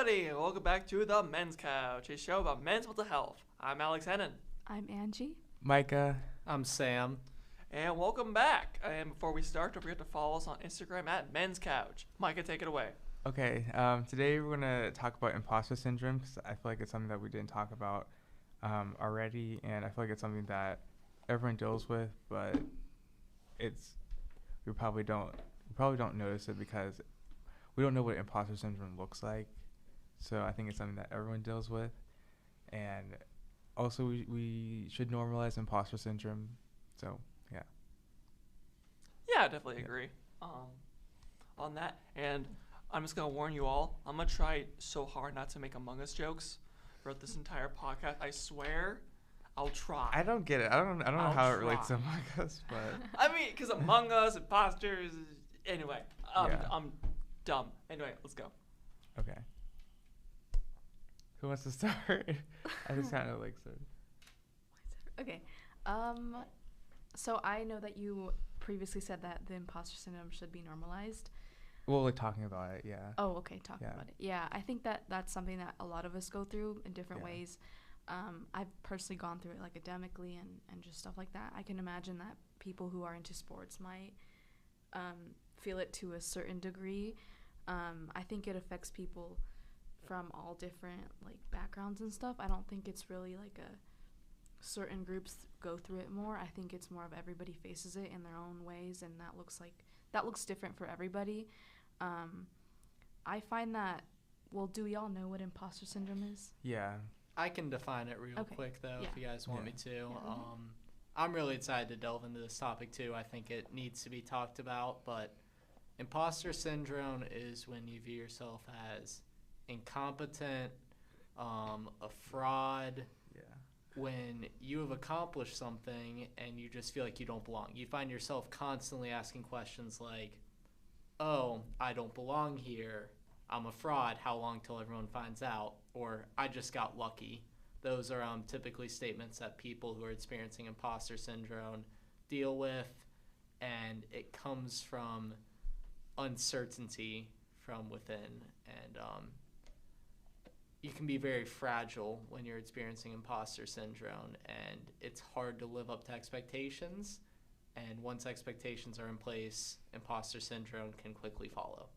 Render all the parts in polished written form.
everybody, and welcome back to the Men's Couch, a show about men's mental health. I'm Alex Hennon. I'm Angie. Micah. I'm Sam. And welcome back. And before we start, don't forget to follow us on Instagram at Men's Couch. Micah, take it away. Okay, today we're going to talk about imposter syndrome because I feel like it's something that we didn't talk about already, and I feel like it's something that everyone deals with, but we probably don't notice it because we don't know what imposter syndrome looks like. So I think it's something that everyone deals with, and also we should normalize imposter syndrome. So yeah. Yeah, I definitely agree on that. And I'm just going to warn you all, I'm going to try so hard not to make Among Us jokes throughout this entire podcast. I swear, I'll try. I don't get it. I don't know how it relates to Among Us, but I mean, because Among Us, imposters, anyway, Yeah. I'm dumb. Anyway, let's go. okay. Who wants to start? I just kind of like started. Okay. So I know that you previously said that the imposter syndrome should be normalized. Well, like talking about it, yeah. Oh, okay. Talking Yeah. about it. Yeah, I think that that's something that a lot of us go through in different Yeah. ways. I've personally gone through it like academically and just stuff like that. I can imagine that people who are into sports might feel it to a certain degree. I think it affects people from all different like backgrounds and stuff. I don't think it's really like a certain groups go through it more. I think it's more of everybody faces it in their own ways, and that looks different for everybody. I find that, well, do we all know what imposter syndrome is? Yeah. I can define it real Okay. quick, though, Yeah. if you guys want me to. Yeah. I'm really excited to delve into this topic, too. I think it needs to be talked about, but imposter syndrome is when you view yourself as incompetent, a fraud, Yeah. when you have accomplished something and you just feel like you don't belong. You find yourself constantly asking questions like, oh, I don't belong here, I'm a fraud, how long till everyone finds out, or I just got lucky. Those are typically statements that people who are experiencing imposter syndrome deal with, and it comes from uncertainty from within, and you can be very fragile when you're experiencing imposter syndrome, and it's hard to live up to expectations. And once expectations are in place, imposter syndrome can quickly follow.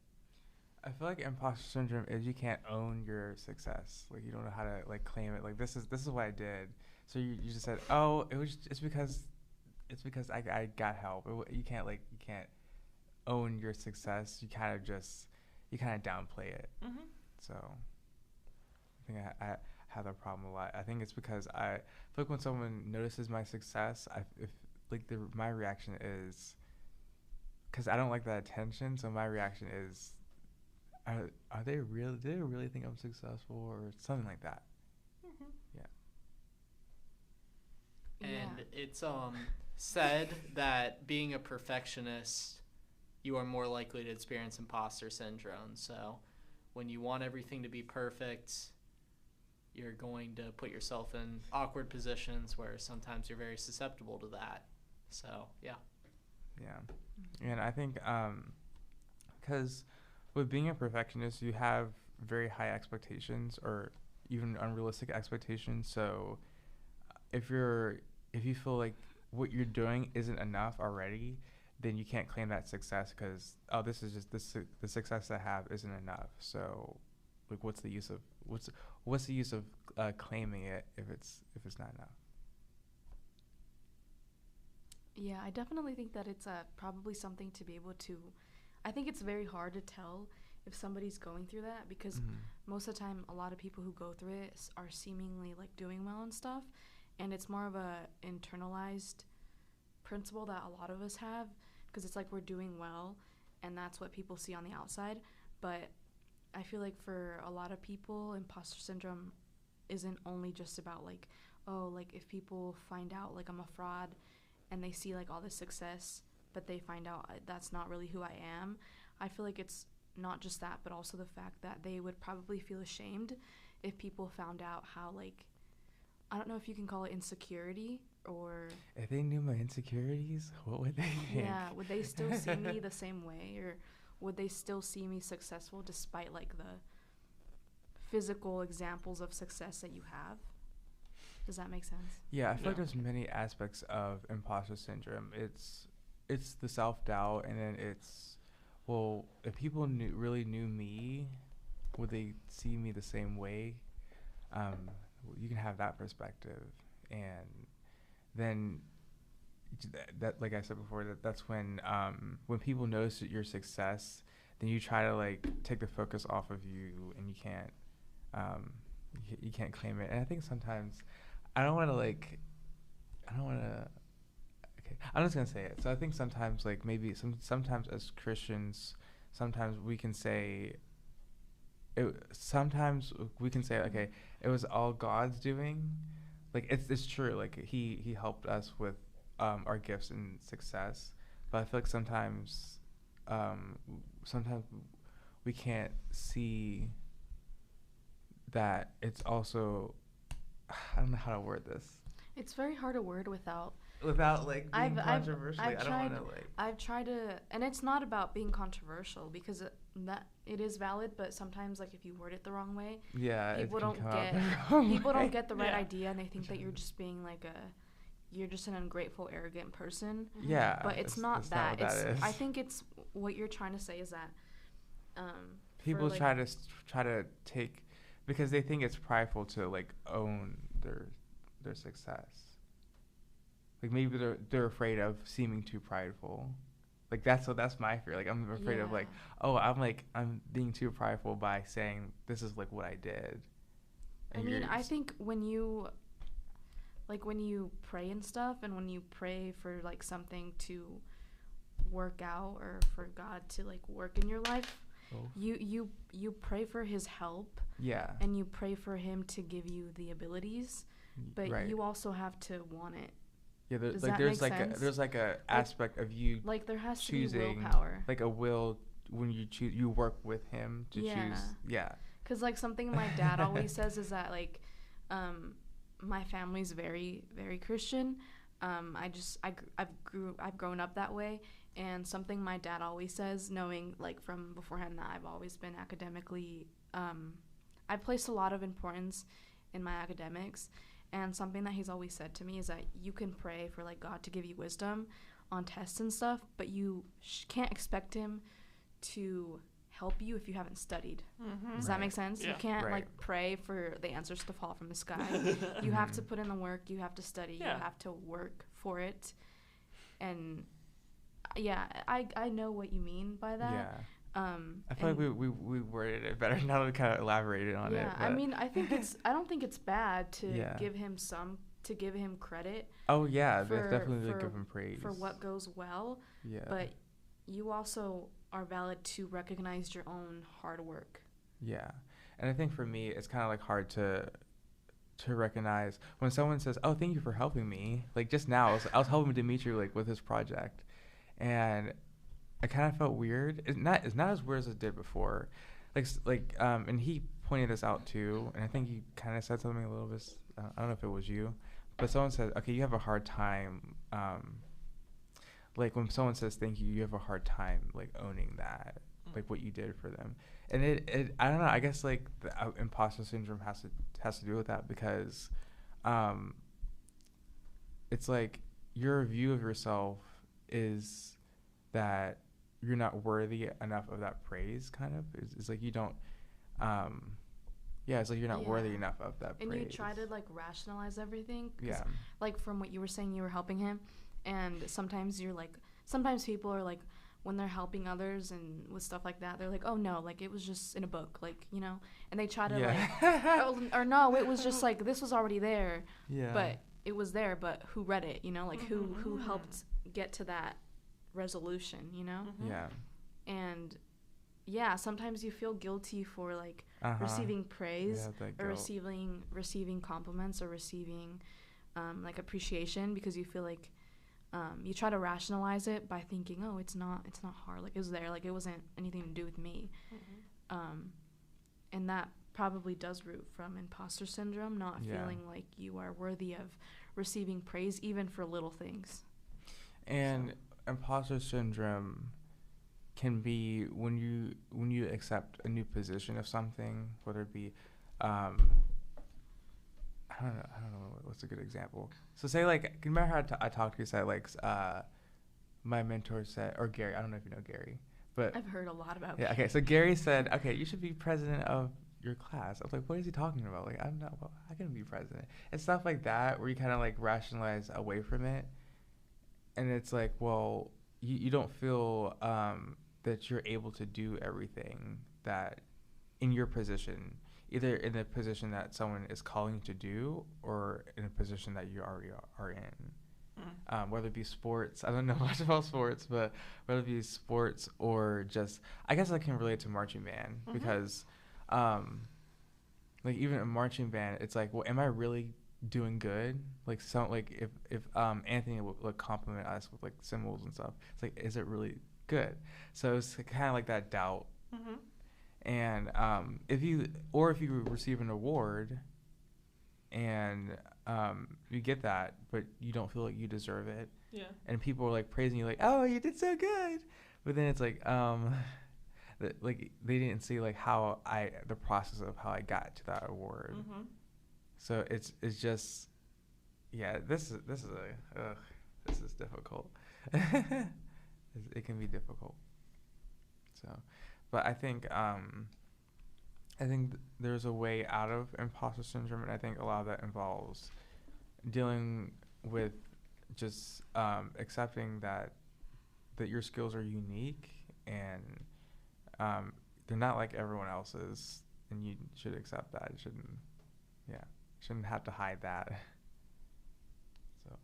I feel like imposter syndrome is you can't own your success. Like you don't know how to like claim it. Like this is what I did. So you just said, oh, it's because I got help. You can't own your success. You kind of downplay it. Mm-hmm. So I think I have that problem a lot. I think it's because I feel like when someone notices my success, my reaction is, because I don't like that attention. So my reaction is, are they really? Do they really think I'm successful or something like that? Mm-hmm. Yeah. And it's said that being a perfectionist, you are more likely to experience imposter syndrome. So when you want everything to be perfect, you're going to put yourself in awkward positions where sometimes you're very susceptible to that. So, yeah. Yeah. And I think because with being a perfectionist, you have very high expectations or even unrealistic expectations. So if you feel like what you're doing isn't enough already, then you can't claim that success because, oh, this is just the success I have isn't enough. So like what's the use of claiming it if it's not enough? Yeah, I definitely think that it's probably something to be able to. I think it's very hard to tell if somebody's going through that because most of the time, a lot of people who go through it are seemingly like doing well and stuff, and it's more of a internalized principle that a lot of us have because it's like we're doing well, and that's what people see on the outside. But I feel like for a lot of people, imposter syndrome isn't only just about like, oh, like if people find out like I'm a fraud and they see like all this success, but they find out that's not really who I am. I feel like it's not just that, but also the fact that they would probably feel ashamed if people found out how like, I don't know if you can call it insecurity or... If they knew my insecurities, what would they think? Yeah, would they still see me the same way, or would they still see me successful despite like the physical examples of success that you have. Does that make sense? Yeah, I feel like Yeah. there's many aspects of imposter syndrome. It's the self-doubt, and then it's, well, if people really knew me, would they see me the same way? You can have that perspective, and then that, like I said before, that's when people notice your success, then you try to like take the focus off of you, and you can't claim it. And I think sometimes I don't want to like I don't want to. Okay, I'm just gonna say it. So I think sometimes, like maybe sometimes as Christians, sometimes we can say sometimes we can say, okay, it was all God's doing. Like it's true. Like he helped us with our gifts and success, but I feel like sometimes we can't see that it's also, I don't know how to word this It's very hard to word without. without like being I've controversial. I don't tried. want to like. I've tried to, and it's not about being controversial because it is valid. But sometimes, like if you word it the wrong way, Yeah, people it can don't come out get the wrong people way. don't get the right Yeah. idea, and they think that you're just being like you're just an ungrateful, arrogant person. Yeah, But it's not that. Not what that is. I think it's what you're trying to say is that People like, try to take, because they think it's prideful to like own their success. Like maybe they're afraid of seeming too prideful. Like that's my fear. Like I'm afraid of like, oh, I'm being too prideful by saying this is like what I did. I mean, I think when you pray and stuff, and when you pray for like something to work out or for God to like work in your life, you pray for His help. Yeah. And you pray for Him to give you the abilities, but right. you also have to want it. Yeah, Does that make sense? there's like a aspect of you Like there has choosing, to be willpower. like a will when you choose, you work with Him to choose. Yeah. Because like something my dad always says is that like my family's very, very Christian. I've grown up that way, and something my dad always says, knowing like from beforehand that I've always been academically I placed a lot of importance in my academics, and something that he's always said to me is that you can pray for like God to give you wisdom on tests and stuff, but you can't expect Him to help you if you haven't studied. Does that make sense? Yeah. You can't Right. like pray for the answers to fall from the sky. You have to put in the work, you have to study, Yeah. you have to work for it. And yeah, I know what you mean by that. Yeah. I feel like we worded it better now that we kind of elaborated on it. Yeah, I but- mean, I don't think it's bad to Yeah. give him credit Oh yeah, for- that's definitely for- give Him praise for what goes well, Yeah. but you also are valid to recognize your own hard work. Yeah, and I think for me, it's kind of like hard to recognize when someone says, "Oh, thank you for helping me." Like just now, I was helping Dimitri like with his project, and I kind of felt weird. It's not as weird as it did before, and he pointed this out too, and I think he kind of said something a little bit. I don't know if it was you, but someone said, "Okay, you have a hard time." Like when someone says thank you, you have a hard time like owning that, like what you did for them. And it I don't know, I guess like the imposter syndrome has to do with that, because it's like your view of yourself is that you're not worthy enough of that praise, kind of. It's like you don't it's like you're not worthy Yeah. enough of that And praise. you try to like rationalize everything. 'Cause, Yeah. like from what you were saying, you were helping him, and sometimes people are like, when they're helping others and with stuff like that, they're like, oh no, like it was just in a book, like, you know, and they try to like, or no, it was just like this was already there, Yeah. but it was there, but who read it, you know, like who helped get to that resolution, you know. Yeah. And yeah, sometimes you feel guilty for like receiving praise Yeah, that or guilt. receiving compliments or receiving like appreciation, because you feel like you try to rationalize it by thinking, oh, it's not hard, like it was there, like it wasn't anything to do with me. And that probably does root from imposter syndrome, not feeling like you are worthy of receiving praise even for little things. And imposter syndrome can be when you accept a new position of something, whether it be I don't know what's a good example. So say like, remember how I talked to you, said like, my mentor said, or Gary, I don't know if you know Gary, but I've heard a lot about yeah, okay. So Gary said, okay, you should be president of your class. I was like, what is he talking about? Like, I'm not, well, I can be president. And stuff like that, where you kind of like rationalize away from it. And it's like, well, you don't feel that you're able to do everything that in your position, either in the position that someone is calling you to do or in a position that you already are in. Whether it be sports, I don't know much about sports, but whether it be sports or just, I guess I can relate to marching band because, like even a marching band, it's like, well, am I really doing good? Like if Anthony would like compliment us with like symbols and stuff, it's like, is it really good? So it's kind of like that doubt. And if you receive an award and you get that, but you don't feel like you deserve it, and people are like praising you, like, oh, you did so good, but then it's like like they didn't see like the process of how I got to that award. So it's just, yeah, this is difficult. It can be difficult. So, but I think there's a way out of imposter syndrome, and I think a lot of that involves dealing with just accepting that your skills are unique and they're not like everyone else's, and you should accept that. You shouldn't have to hide that. So.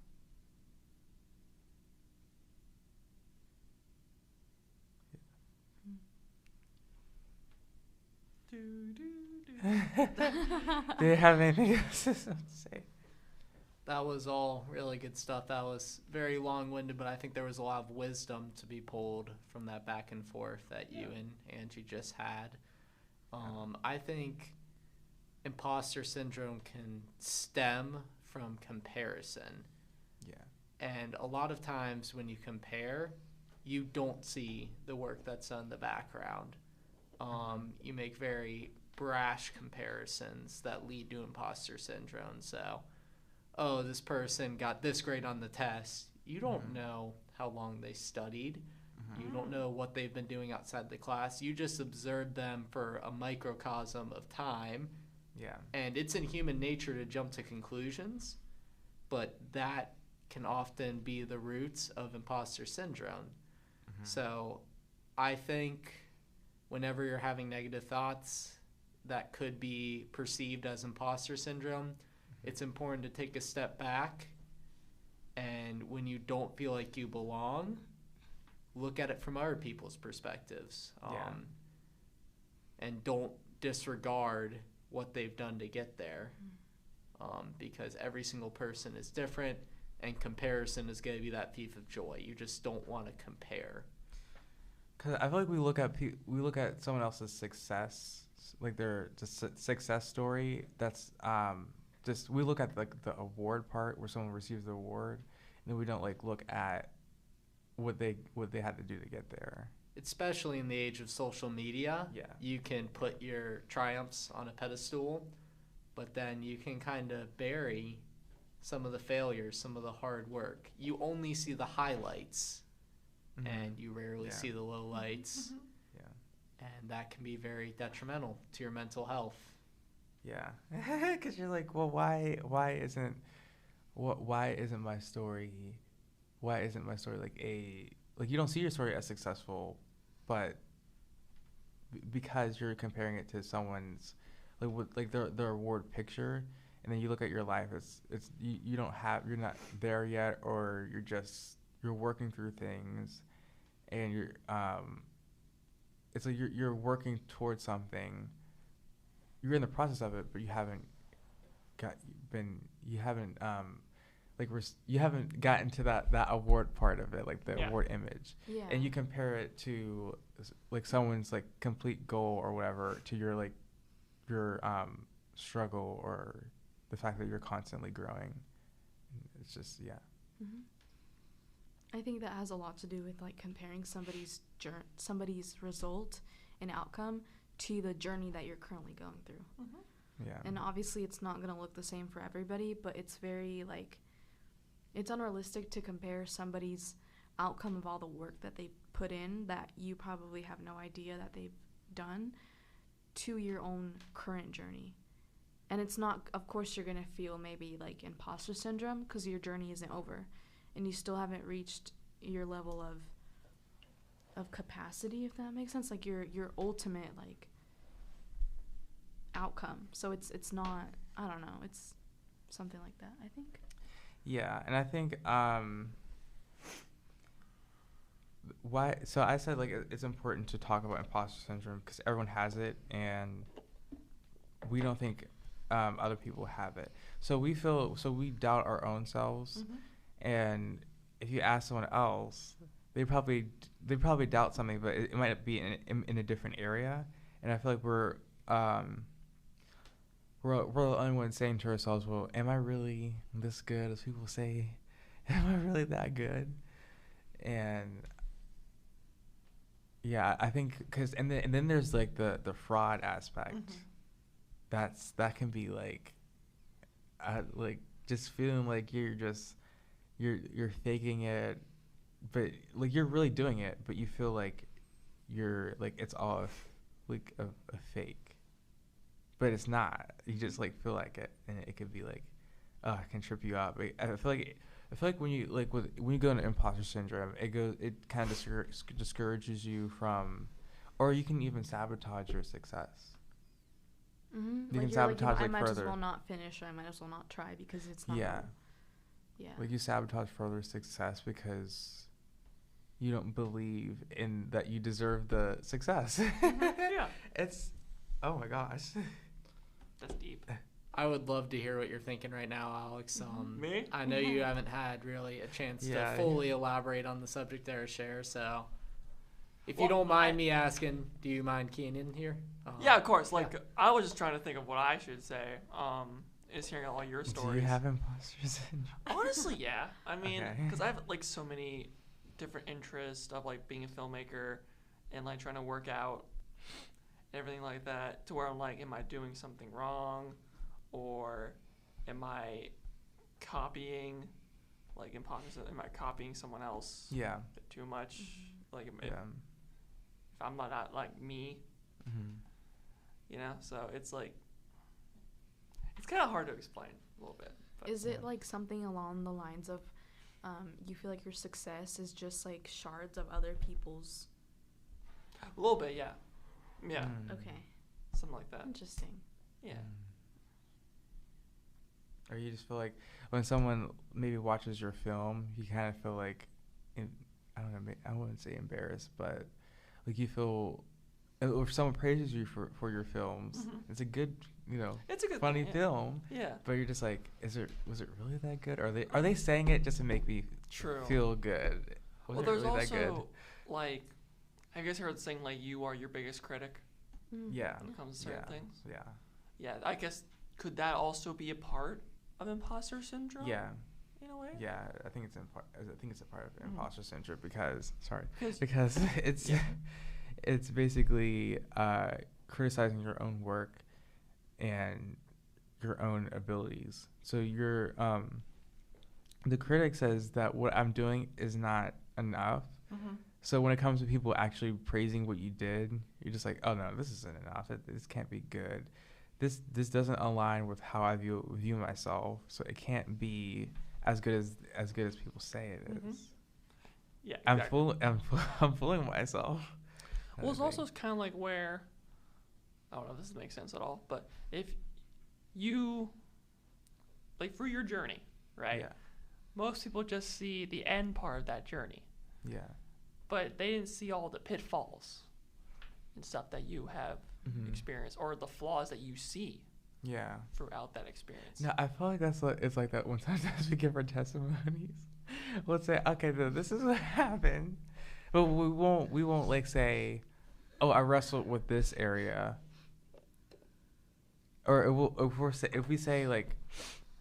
Do you have anything else to say? That was all really good stuff. That was very long-winded, but I think there was a lot of wisdom to be pulled from that back and forth that you and Angie just had. I think imposter syndrome can stem from comparison. Yeah. And a lot of times when you compare, you don't see the work that's done in the background. You make very brash comparisons that lead to imposter syndrome. So, oh, this person got this grade on the test. You don't know how long they studied. You don't know what they've been doing outside the class. You just observed them for a microcosm of time. Yeah. And it's in human nature to jump to conclusions, but that can often be the roots of imposter syndrome. So I think whenever you're having negative thoughts that could be perceived as imposter syndrome, it's important to take a step back, and when you don't feel like you belong, look at it from other people's perspectives. And don't disregard what they've done to get there, because every single person is different, and comparison is going to be that thief of joy. You just don't want to compare. Because I feel like we look at someone else's success, like their success story. That's just, we look at like the award part where someone receives the award, and then we don't like look at what they had to do to get there. Especially in the age of social media, you can put your triumphs on a pedestal, but then you can kind of bury some of the failures, some of the hard work. You only see the highlights, and you rarely see the lowlights. And that can be very detrimental to your mental health. Yeah, because you're like, well, why isn't my story like you don't see your story as successful, but because you're comparing it to someone's their award picture, and then you look at your life, you're not there yet, or you're working through things, and it's like you're working towards something. You're in the process of it, but you haven't gotten to that award part of it, like the award image. And you compare it to like someone's like complete goal or whatever to your struggle, or the fact that you're constantly growing. It's just I think that has a lot to do with like comparing somebody's result and outcome to the journey that you're currently going through. Yeah. And obviously it's not going to look the same for everybody, but it's very like it's unrealistic to compare somebody's outcome of all the work that they put in that you probably have no idea that they've done to your own current journey. And it's not, of course you're going to feel maybe like imposter syndrome because your journey isn't over and you still haven't reached your level of capacity, if that makes sense, like your ultimate like outcome. So it's not, I don't know, it's something like that, I think. Yeah, and I think why, so I said like it's important to talk about imposter syndrome because everyone has it and we don't think other people have it. So we doubt our own selves. And if you ask someone else, they probably doubt something, but it might be in a different area. And I feel like we're the only ones saying to ourselves, well, am I really this good as people say? Am I really that good? And yeah, I think because and then there's like the fraud aspect. That can be like just feeling like you're faking it, but like you're really doing it, but you feel like you're like it's all like a fake, but it's not. You just like feel like it, and it could be like, it can trip you up. I feel like when you go into imposter syndrome, it kind of discourages you from, or you can even sabotage your success. You can sabotage I might further. as well not finish. I might as well not try because it's not. Yeah. Yeah. Like you sabotage further success because you don't believe in that you deserve the success. Yeah. It's, oh my gosh. That's deep. I would love to hear what you're thinking right now, Alex. Me? I know you haven't had really a chance to fully elaborate on the subject there, share. So, if you don't mind me asking, do you mind keying in here? Yeah, of course. Like I was just trying to think of what I should say. Is hearing all your stories. Do you have imposter syndrome? Honestly, yeah. I mean, Okay. because I have like so many different interests of like being a filmmaker and like trying to work out everything like that to where I'm like, am I doing something wrong, or am I copying, like imposter? Am I copying someone else? Yeah. Too much. Like if Yeah. I'm not like me, Mm-hmm. you know. So it's like it's kind of hard to explain a little bit. But Is it like something along the lines of you feel like your success is just like shards of other people's? a little bit, yeah. Yeah. Okay. Something like that. Interesting. Yeah. Or you just feel like when someone maybe watches your film, you kind of feel like, I don't know, I wouldn't say embarrassed, but like you feel, if someone praises you for your films, it's a good, It's a good funny thing, film. Yeah. But you're just like, was it really that good? Are they saying it just to make me True. feel good? Was Well, it there's really that good? also like, have you guys heard the saying like you are your biggest critic Yeah. when it comes to certain things? Yeah. Yeah, I guess could that also be a part of imposter syndrome? Yeah. In a way. Yeah, I think it's a part of imposter syndrome because Because it's Yeah. it's basically criticizing your own work and your own abilities. So you're the critic says that what I'm doing is not enough. So when it comes to people actually praising what you did, you're just like, oh no, this isn't enough. This can't be good. This doesn't align with how I view myself. So it can't be as good as people say it is. Yeah. Exactly. I'm fooling myself. Well, it's also kind of like where, I don't know if this makes sense at all, but if you, like for your journey, right? Yeah. Most people just see the end part of that journey, Yeah. but they didn't see all the pitfalls and stuff that you have experienced or the flaws that you see Yeah. throughout that experience. No, I feel like it's like that when sometimes we give our testimonies. We'll say, okay, this is what happened, but we won't like say, oh, I wrestled with this area, or if we say like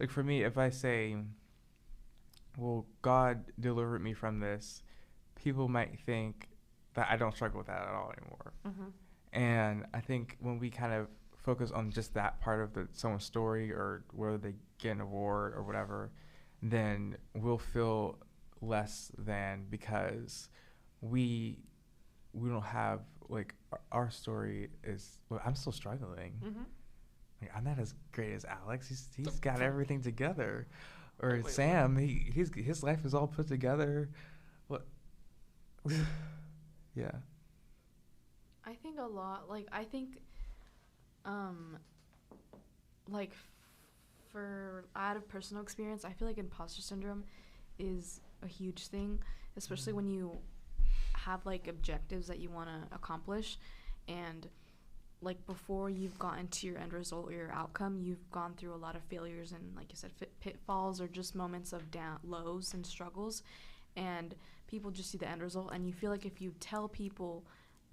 for me, if I say, well, God delivered me from this, people might think that I don't struggle with that at all anymore. And I think when we kind of focus on just that part of someone's story or whether they get an award or whatever, then we'll feel less than because we don't have like our story is. Well, I'm still struggling. Mm-hmm. Like, I'm not as great as Alex. He's got everything together, or Wait, Sam. His life is all put together. What? Yeah. I think a lot, like for out of personal experience, I feel like imposter syndrome is a huge thing, especially when you have like objectives that you want to accomplish, and like before you've gotten to your end result or your outcome, you've gone through a lot of failures and, like you said, pitfalls or just moments of lows and struggles, and people just see the end result, and you feel like if you tell people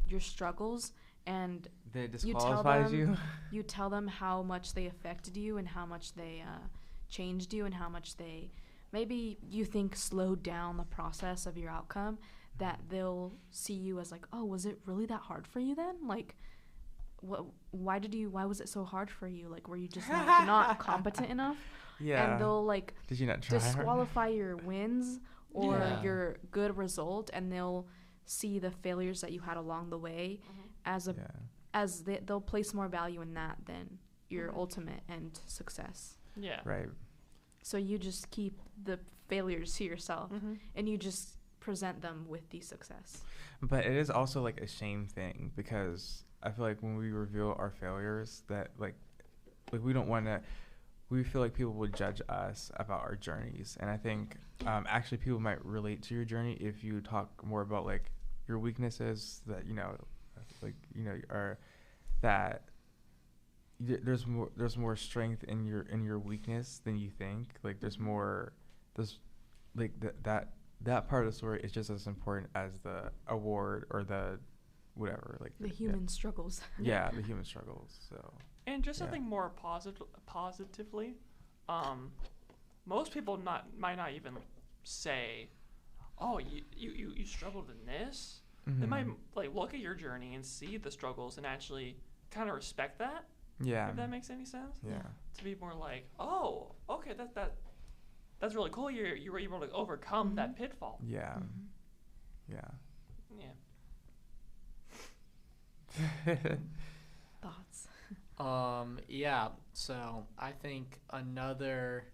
your struggles and That disqualifies you. you tell them how much they affected you and how much they changed you and how much they maybe you think slowed down the process of your outcome, that they'll see you as like, oh, was it really that hard for you then? Like, why was it so hard for you? Like, were you just not competent enough? Yeah. And they'll like Did you not try hard? disqualify your wins or Yeah. your good result, and they'll see the failures that you had along the way as they'll place more value in that than your ultimate end success. Yeah. Right. So you just keep the failures to yourself, and you just present them with the success. But it is also like a shame thing because I feel like when we reveal our failures that like we don't want to, we feel like people would judge us about our journeys. And I think actually people might relate to your journey if you talk more about like your weaknesses that, are that there's more strength in your weakness than you think. Like there's like that part of the story is just as important as the award or the whatever, like The human struggles. yeah, the human struggles. So And just something more positively, most people might not even say, "Oh, you struggled in this." They might like look at your journey and see the struggles and actually kind of respect that. yeah, If that makes any sense. yeah, To be more like, "Oh, okay, that's really cool. You were able to overcome that pitfall." yeah, Yeah. yeah. Thoughts? Yeah, so I think another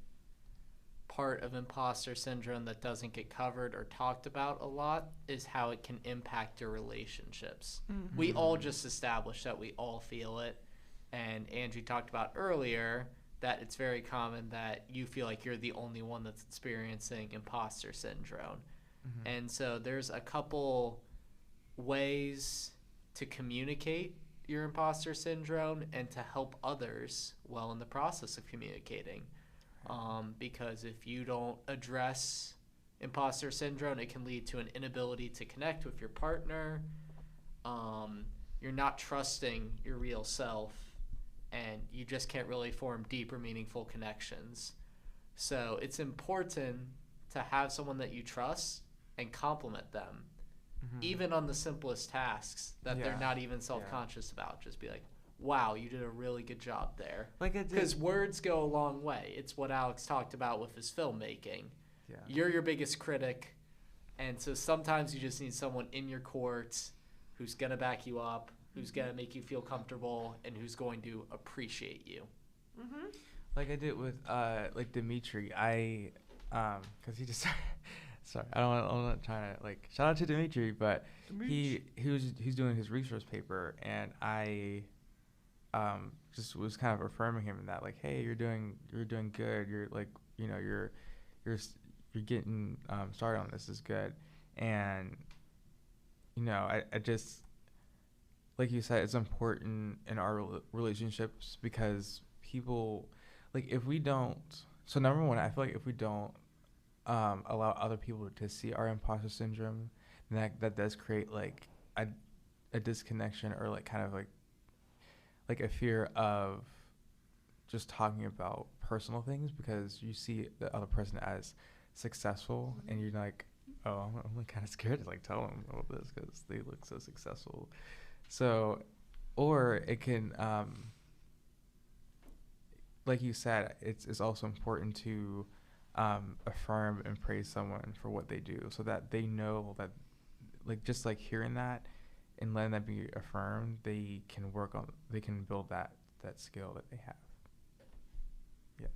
part of imposter syndrome that doesn't get covered or talked about a lot is how it can impact your relationships. We all just established that we all feel it, and Angie talked about earlier that it's very common that you feel like you're the only one that's experiencing imposter syndrome. And so there's a couple ways to communicate your imposter syndrome and to help others well in the process of communicating. Because if you don't address imposter syndrome, it can lead to an inability to connect with your partner. You're not trusting your real self, and you just can't really form deep or meaningful connections. So it's important to have someone that you trust and compliment them, even on the simplest tasks that they're not even self-conscious about. Just be like, wow, you did a really good job there. Because words go a long way. It's what Alex talked about with his filmmaking. Yeah. You're your biggest critic, and so sometimes you just need someone in your court who's going to back you up, who's going to make you feel comfortable, and who's going to appreciate you. Like I did with like Dimitri. Because he just sorry, I'm not trying to like shout out to Dimitri, but he's doing his research paper, and I just was kind of affirming him in that, like, hey, you're doing good. You're like, you're getting started on this is good. And I just, like you said, it's important in our relationships because people, like, if we don't, so number one, I feel like if we don't allow other people to see our imposter syndrome, then that does create like a disconnection or like kind of like a fear of just talking about personal things because you see the other person as successful and you're like, oh, I'm like kind of scared to like tell them about this because they look so successful. So, or it can like you said, it's also important to affirm and praise someone for what they do, so that they know that, like, just like hearing that and letting that be affirmed, they can build that skill that they have. Yeah.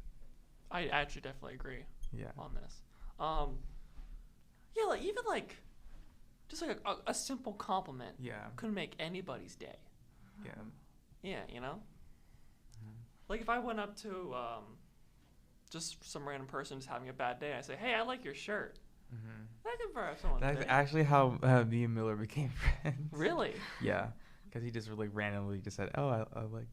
I actually definitely agree Yeah. on this. Yeah, like even like just like a simple compliment Yeah. could make anybody's day. Yeah. Yeah, you know? Mhm. Like if I went up to just some random person just having a bad day, I say, "Hey, I like your shirt." Mhm. That could brighten someone's That's day. actually how me and Miller became friends. Really? Yeah, because he just like randomly just said, "Oh, I like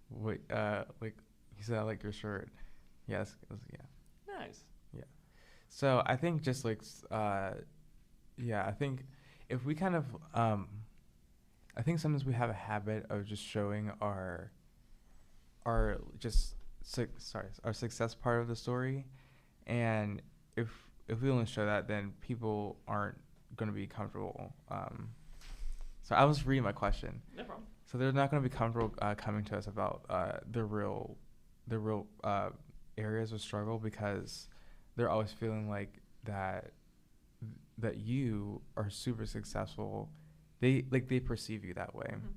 like he said I like your shirt." Yes, yeah. Nice. So I think just like yeah, I think if we kind of I think sometimes we have a habit of just showing our just our success part of the story, and if we only show that, then people aren't going to be comfortable. So I was reading my question. No problem. So they're not going to be comfortable coming to us about the real areas of struggle, because they're always feeling like that you are super successful. They perceive you that way. Mhm.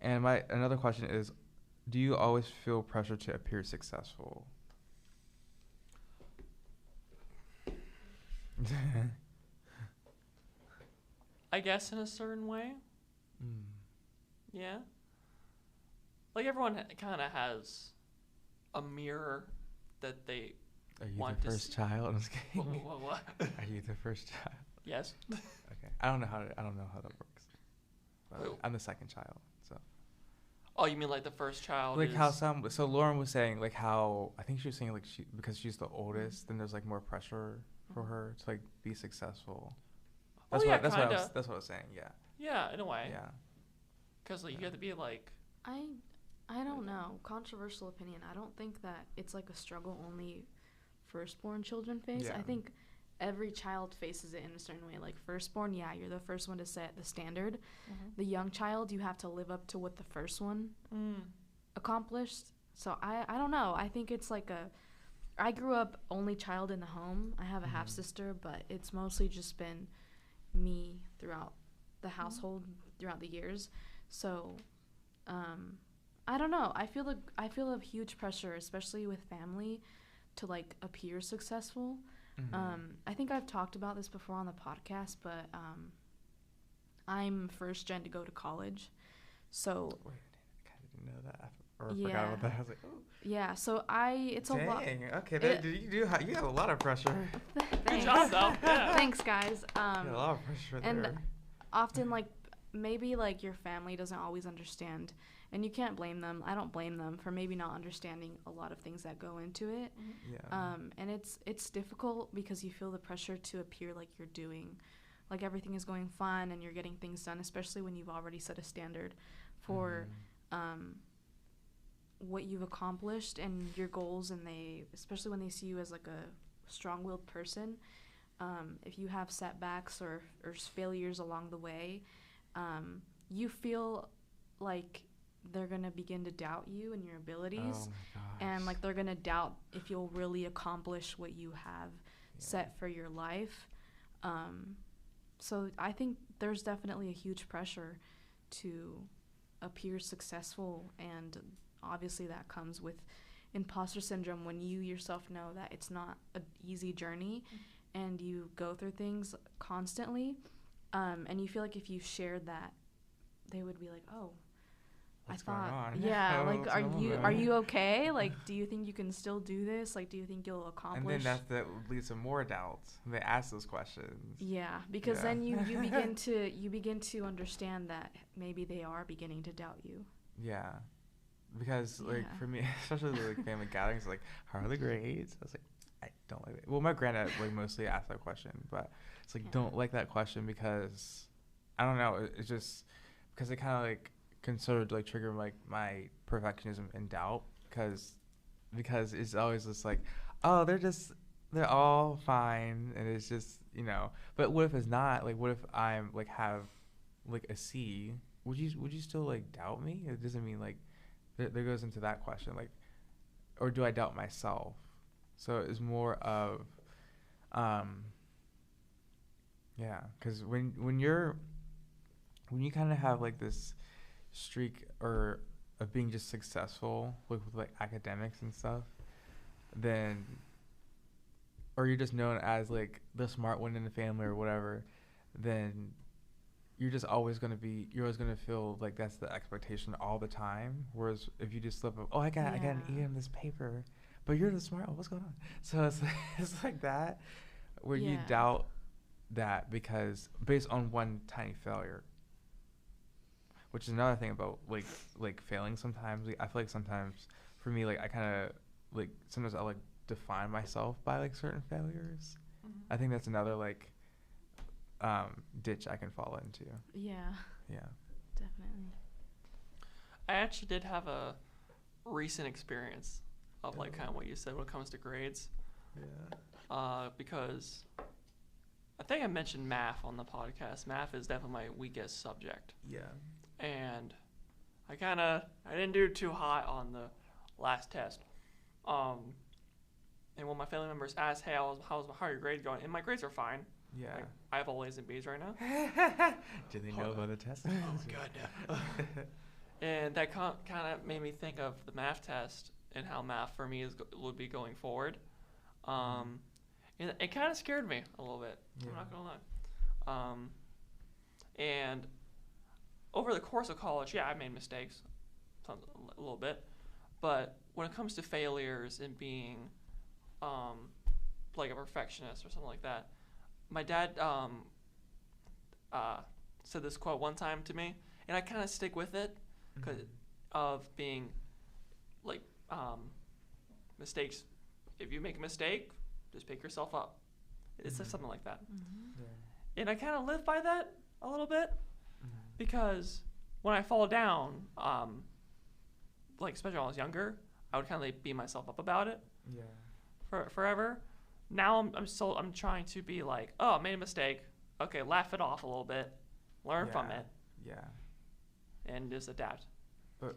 And another question is, do you always feel pressure to appear successful? I guess in a certain way. Mm. Yeah. Like everyone kind of has a mirror that they Are you want the to first child? I'm just kidding. what? Are you the first child? Yes. Okay. I don't know how that works. But Wait. I'm the second child, so. Oh, you mean like the first child? Like is... how so Lauren was saying, like how I think she was saying, like, because she's the oldest, then there's like more pressure for her to like be successful. That's yeah, that's kinda. what I was saying. Yeah. Yeah, in a way. Yeah. Because like you have to be like. I don't know. Controversial opinion. I don't think that it's like a struggle only firstborn children face. Yeah. I think every child faces it in a certain way. Like firstborn, yeah, you're the first one to set the standard. The young child, you have to live up to what the first one accomplished. So I don't know. I think it's like I grew up only child in the home. I have a half sister, but it's mostly just been me throughout the household throughout the years. So I don't know. I feel a huge pressure, especially with family, to like appear successful. I think I've talked about this before on the podcast, but I'm first gen to go to college, so. Wait, I kind of didn't know that. Or Yeah. forgot about that. I was like, oh. Yeah, so it's Dang. a lot. Okay, you have a lot of pressure. Good Thanks. job, though. Yeah. Thanks, guys. You have a lot of pressure and there. often like maybe like your family doesn't always understand, and you can't blame them. I don't blame them for maybe not understanding a lot of things that go into it. Yeah. And it's difficult because you feel the pressure to appear like you're doing, like everything is going fine and you're getting things done, especially when you've already set a standard for what you've accomplished and your goals, and especially when they see you as like a strong-willed person, if you have setbacks or failures along the way, you feel like they're going to begin to doubt you and your abilities. Oh my gosh. And like they're going to doubt if you'll really accomplish what you have set for your life. So I think there's definitely a huge pressure to appear successful, and obviously that comes with imposter syndrome when you yourself know that it's not an easy journey and you go through things constantly, and you feel like if you shared that, they would be like, oh, What's I thought, going on? yeah, like, What's are going you on? okay? Like, do you think you can still do this? Like, do you think you'll accomplish? And then that leads to more doubts. They ask those questions. Yeah, because Yeah. then you begin to understand that maybe they are beginning to doubt you. Yeah. Because, like, Yeah. for me, especially the like, family gatherings, like, how are the grades? I was like, I don't like it. Well, my granddad, like, mostly asked that question, but it's like, Yeah. don't like that question because, I don't know, it's just, because it kind of, like, considered, like, trigger, like, my perfectionism and doubt, because it's always just like, oh, they're all fine, and it's just, you know, but what if it's not? Like, what if I'm, like, have, like, a C? Would you still, like, doubt me? It doesn't mean, like, there goes into that question, like, or do I doubt myself? So it's more of, yeah, because when you kind of have like this streak or of being just successful with like academics and stuff, then, or you're just known as like the smart one in the family or whatever, then you're always gonna feel like that's the expectation all the time. Whereas if you just slip up, oh, I got an E in this paper, but you're the smart one. What's going on? So it's like that, where you doubt that because based on one tiny failure. Which is another thing about like failing sometimes. Like, I feel like sometimes for me, like I kind of like sometimes I like define myself by like certain failures. Mm-hmm. I think that's another like ditch I can fall into. Yeah. Yeah. Definitely. I actually did have a recent experience of like kind of what you said when it comes to grades. Yeah. Because I think I mentioned math on the podcast. Math is definitely my weakest subject. Yeah. And I didn't do too hot on the last test. And when my family members asked, hey, how are your grades going? And my grades are fine. Yeah. Like, I have all A's and B's right now. Do they know about the test? Oh, God, no. And that kind of made me think of the math test and how math for me would be going forward. And it kind of scared me a little bit. Yeah. I'm not going to lie. And over the course of college, I made mistakes a little bit. But when it comes to failures and being like a perfectionist or something like that, my dad said this quote one time to me, and I kind of stick with it because of being like mistakes. If you make a mistake, just pick yourself up. It's just something like that. Mm-hmm. Yeah. And I kind of live by that a little bit because when I fall down, like especially when I was younger, I would kind of like beat myself up about it. Yeah. Forever. Now I'm trying to be like, oh, I made a mistake. Okay, laugh it off a little bit, learn from it, Yeah. and just adapt. Okay.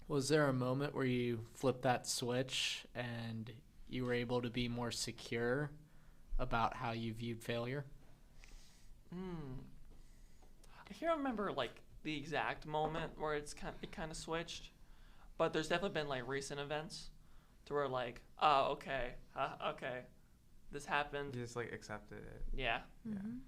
Was there a moment where you flipped that switch and you were able to be more secure about how you viewed failure? I can't remember like the exact moment where it kind of switched, but there's definitely been like recent events to where like, oh, okay, this happened. You just like accepted it. Yeah. Mm-hmm.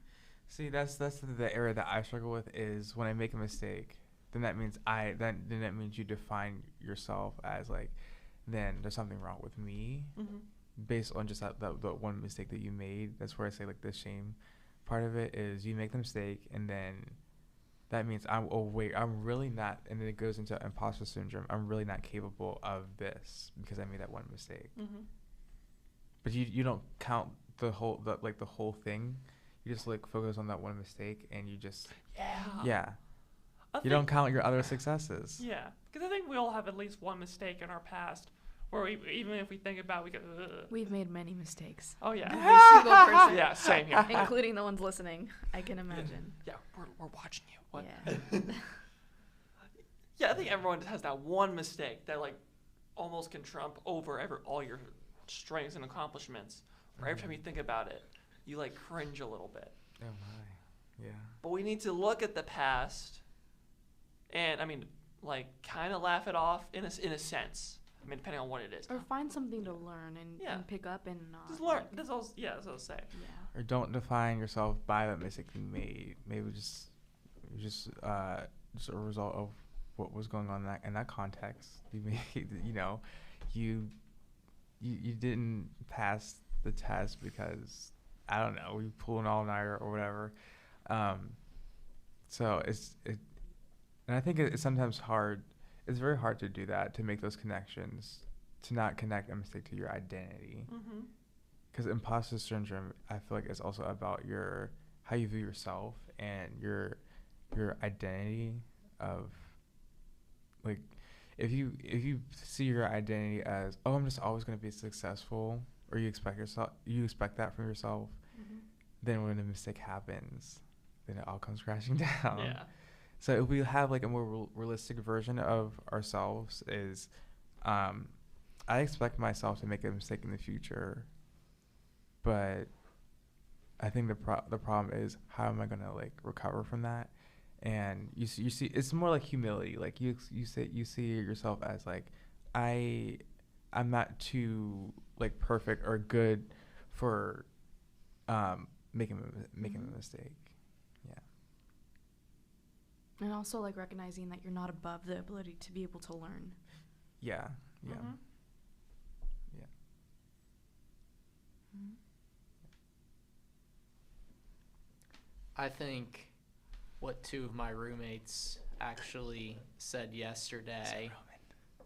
See, that's the area that I struggle with is when I make a mistake, then that means that means you define yourself as like, then there's something wrong with me based on just that one mistake that you made. That's where I say like the shame part of it is you make the mistake and then that means I'm really not, and then it goes into imposter syndrome. I'm really not capable of this because I made that one mistake. But you don't count the whole thing. You just like focus on that one mistake and you just you don't count your other successes. Yeah, because I think we all have at least one mistake in our past where even if we think about it, we go, ugh. We've made many mistakes. Oh yeah. Every single person. Yeah, same here. Including the ones listening. I can imagine. Yeah, we're watching you. What? Yeah. Yeah, I think everyone has that one mistake that like almost can trump over all your strengths and accomplishments. Or every time you think about it, you like cringe a little bit. Oh my. Yeah. But we need to look at the past and, I mean, like kind of laugh it off in a sense. I mean, depending on what it is. Or find something to learn and pick up and not. Just learn. Like, That's all I was saying. yeah. Or don't define yourself by that mistake you made. Maybe just a result of what was going on in that context. You made, you didn't pass the test because I don't know, we pulled an all-nighter or whatever. So and I think it's sometimes hard. It's very hard to do that, to make those connections, to not connect a mistake to your identity. Because imposter syndrome, I feel like, is also about how you view yourself and your identity of, like, if you see your identity as, oh, I'm just always going to be successful, or you expect that from yourself, then when a mistake happens, then it all comes crashing down. Yeah. So if we have like a more realistic version of ourselves is, I expect myself to make a mistake in the future, but I think the problem is how am I gonna like recover from that? And you see it's more like humility. Like you see yourself as like I'm not too like perfect or good for making a mistake. Yeah. And also like recognizing that you're not above the ability to be able to learn. Yeah. Yeah. Mm-hmm. Yeah. Mm-hmm. I think what two of my roommates actually said yesterday.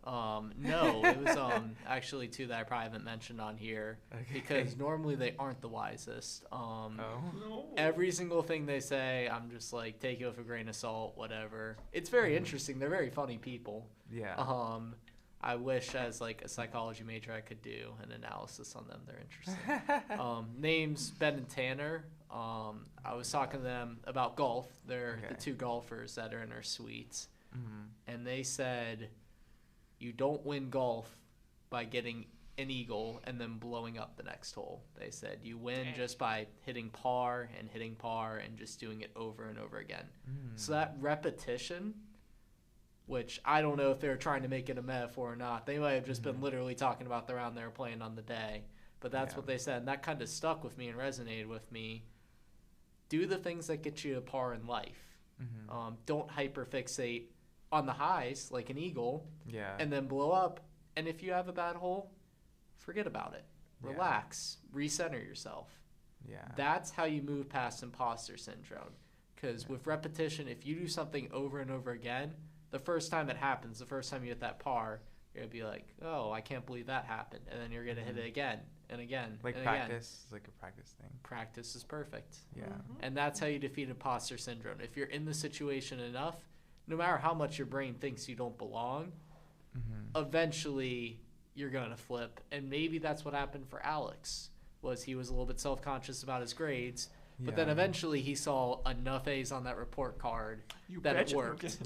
No, it was actually two that I probably haven't mentioned on here because normally they aren't the wisest. Every single thing they say, I'm just like take it with a grain of salt, whatever. It's very interesting. They're very funny people. Yeah. I wish as like a psychology major I could do an analysis on them. They're interesting. Names Ben and Tanner. I was talking to them about golf. They're the two golfers that are in our suites. And they said you don't win golf by getting an eagle and then blowing up the next hole. They said you win just by hitting par and just doing it over and over again. So that repetition, which I don't know if they're trying to make it a metaphor or not. They might have just been literally talking about the round they were playing on the day. But that's what they said, and that kind of stuck with me and resonated with me. Do the things that get you a par in life. Don't hyperfixate on the highs like an eagle and then blow up. And if you have a bad hole, forget about it. Relax. Recenter yourself. That's how you move past imposter syndrome. Because with repetition, if you do something over and over again, the first time it happens, the first time you hit that par, you're going to be like, oh, I can't believe that happened. And then you're going to hit it again and again. Like and practice. Again. It's like a practice thing. Practice is perfect. Yeah. And that's how you defeat imposter syndrome. If you're in the situation enough, no matter how much your brain thinks you don't belong, eventually you're going to flip. And maybe that's what happened for Alex, was he was a little bit self-conscious about his grades, but then eventually he saw enough A's on that report card that it worked.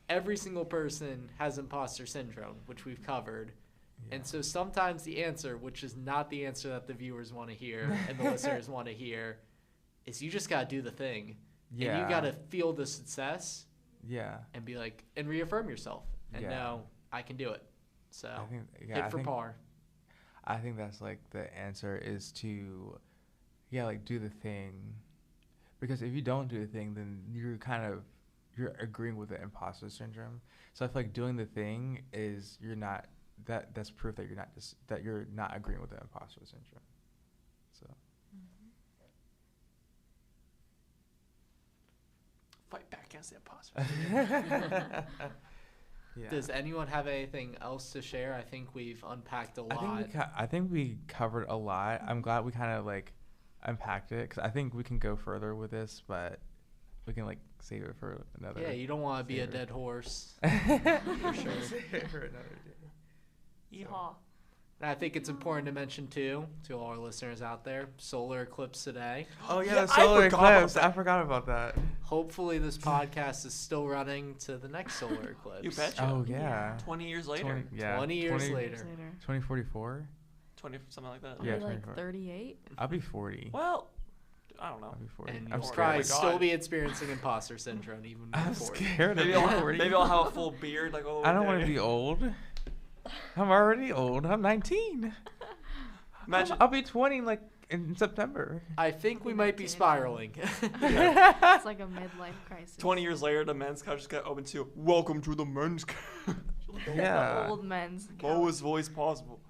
Every single person has imposter syndrome, which we've covered. And so sometimes the answer, which is not the answer that the viewers want to hear and the listeners want to hear, is you just got to do the thing. And you got to feel the success. And be like, and reaffirm yourself and know I can do it. So hit for par. I think that's like the answer is to, like do the thing, because if you don't do the thing, then you're agreeing with the imposter syndrome. So I feel like doing the thing is that's proof that you're not agreeing with the imposter syndrome. So. Fight back against the imposter. Does anyone have anything else to share? I think we've unpacked a lot. I think we covered a lot. I'm glad we kind of like unpacked it, because I think we can go further with this, but we can like save it for another. Yeah, you don't want to be a dead horse. For sure. Save it for another day. Yeehaw. And I think it's important to mention, too, to all our listeners out there, solar eclipse today. Oh, yeah, the solar eclipse. I forgot about that. Hopefully this podcast is still running to the next solar eclipse. You betcha. Oh, yeah. 20 years later. 20 years later. 2044? 20, something like that. I'll be like 38. I'll be 40. Well, I don't know. I'll be 40. And I'm you'll scared. probably still be experiencing imposter syndrome even I'm before. scared. Maybe I'll have a full beard. Like I don't want to be old. I'm already old. I'm 19. Imagine. I'll be 20 like in September. I think we might be spiraling. It's like a midlife crisis. 20 years later, the men's couch just got open to welcome to the men's couch. Yeah. The old men's couch. Lowest voice possible.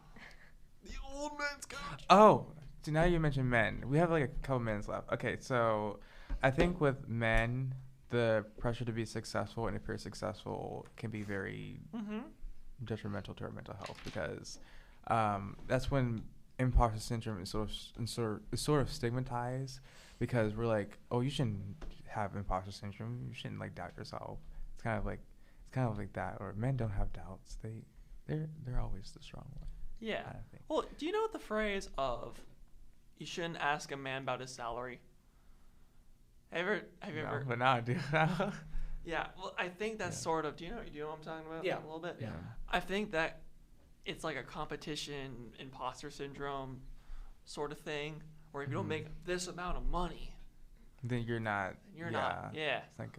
The old men's couch. Oh, so now you mentioned men. We have like a couple minutes left. Okay, so I think with men, the pressure to be successful and if you're successful can be very detrimental to our mental health, because that's when imposter syndrome is sort of stigmatized, because we're like, oh, you shouldn't have imposter syndrome. You shouldn't like doubt yourself. It's kind of like that. Or men don't have doubts. They're always the strong one. Yeah. Kind of thing. Well, do you know what the phrase of "you shouldn't ask a man about his salary"? Have you ever? But now I do. Yeah. Well, I think that's sort of. Do you know what I'm talking about? Yeah. A little bit. Yeah. I think that it's like a competition, imposter syndrome sort of thing, or if you don't make this amount of money, then you're not. you're not. Yeah. It's like,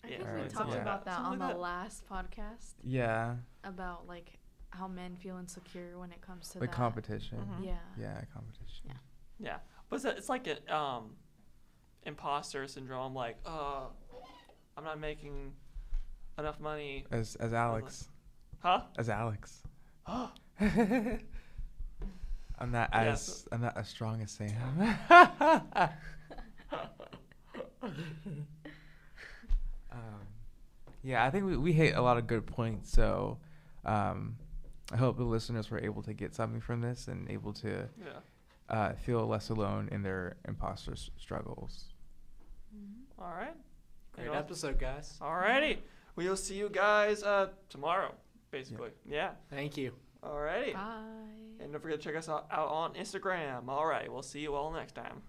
I Yeah. think we Alright, talked yeah. about that Something on like the that. last podcast yeah, about like how men feel insecure when it comes to like that. competition. Mhm. Yeah. Yeah, competition. Yeah. Yeah, but it's like an imposter syndrome. Like, I'm not making enough money. As Alex. Huh? As Alex. Oh, I'm not Yeah, as I'm not as strong as Sam. Yeah, I think we hit a lot of good points. So, I hope the listeners were able to get something from this and able to yeah. feel less alone in their imposter struggles. Mm-hmm. All right. Great episode, guys. Alrighty. We will see you guys tomorrow, basically. Yeah. Thank you. Alrighty. Bye. And don't forget to check us out on Instagram. Alright, we'll see you all next time.